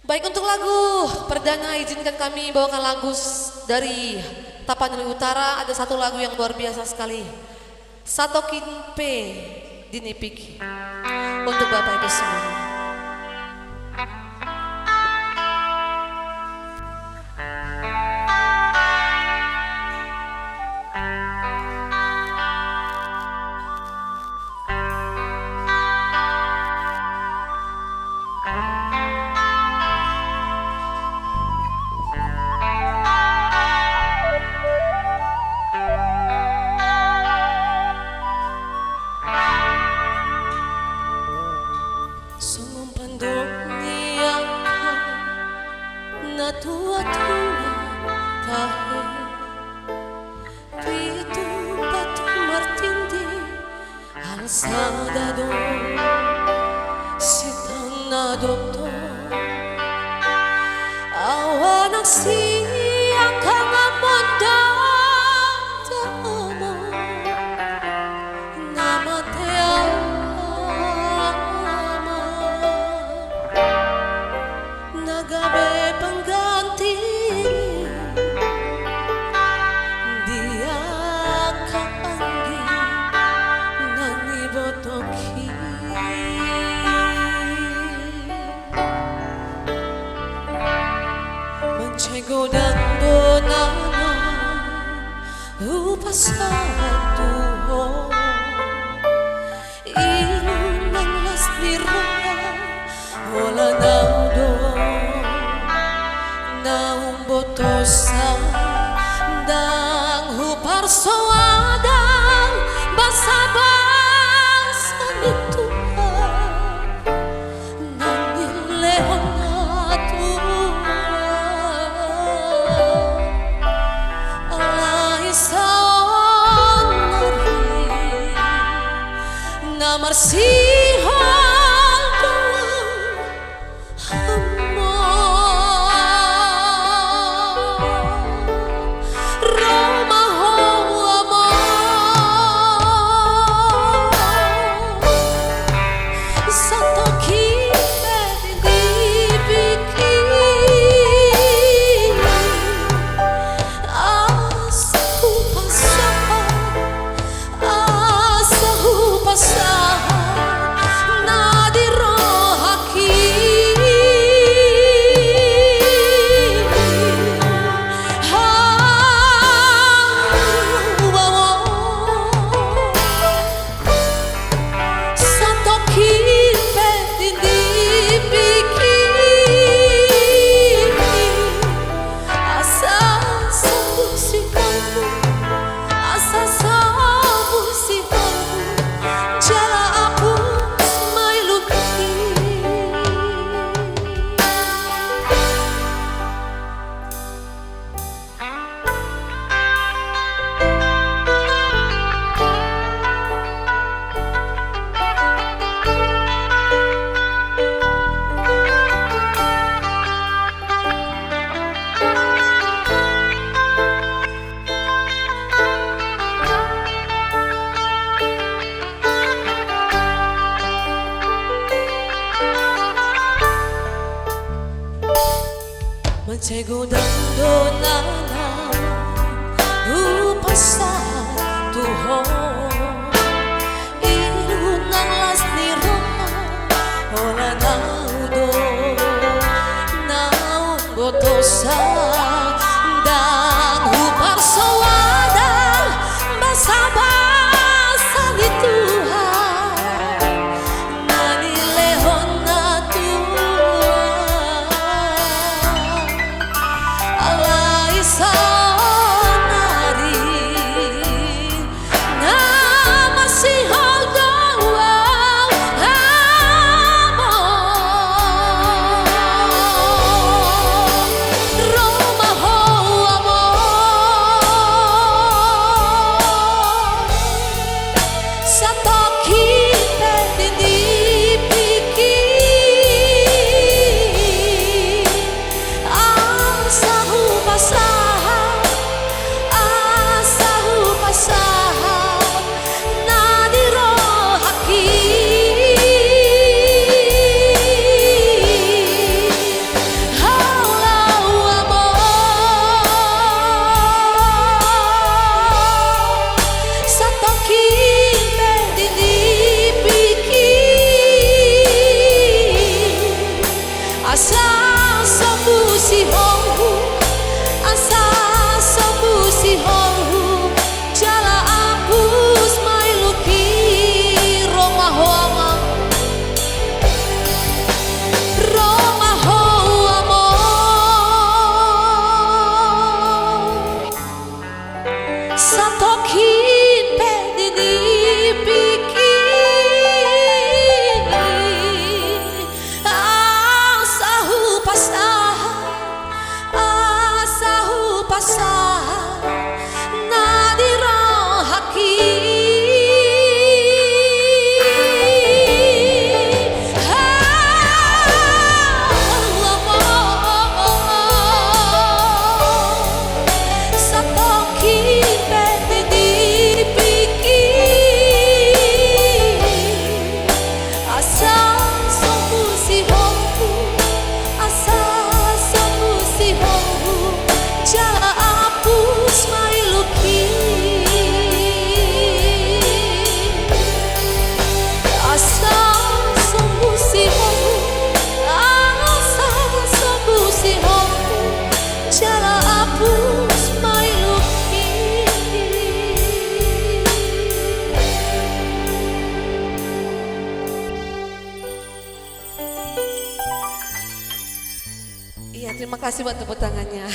Baik, untuk lagu perdana izinkan kami bawakan lagu dari Tapanuli Utara. Ada satu lagu yang luar biasa sekali, Satokin P Dinipik, untuk Bapak Ibu semua. Na tua-tua tahe Pitu batu martindi Al sadado Sitang na doktor Awan ang siyang kangamon damo Namateama Nagabe pengganti dia kaanggi nangibotoki mencego dan donana upasatu inang lasnira ola naudo naung botosa dang hupar soadang basa-basa nituhan nangilehon alai saon nari namarsihon mencego dan donana upasatu ho ilunang lasniro ola naudo naung botosa dang hupar soadang basa-basa nituhan nanilehon Roma asa sambu si hohu, asa sambu si hohu, jala apus mai luki Roma hoama, Roma hoamo, satokin pedini piki, asahu pasah, asahu pasah, nadira haki, satokin pedini piki, asa sambu si hohu, asa sambu si hohu, jala apus mai luki, asa sambu si hohu, asa sambu si hohu, jala apus mai luki. Iya, terima kasih buat tepuk tangannya.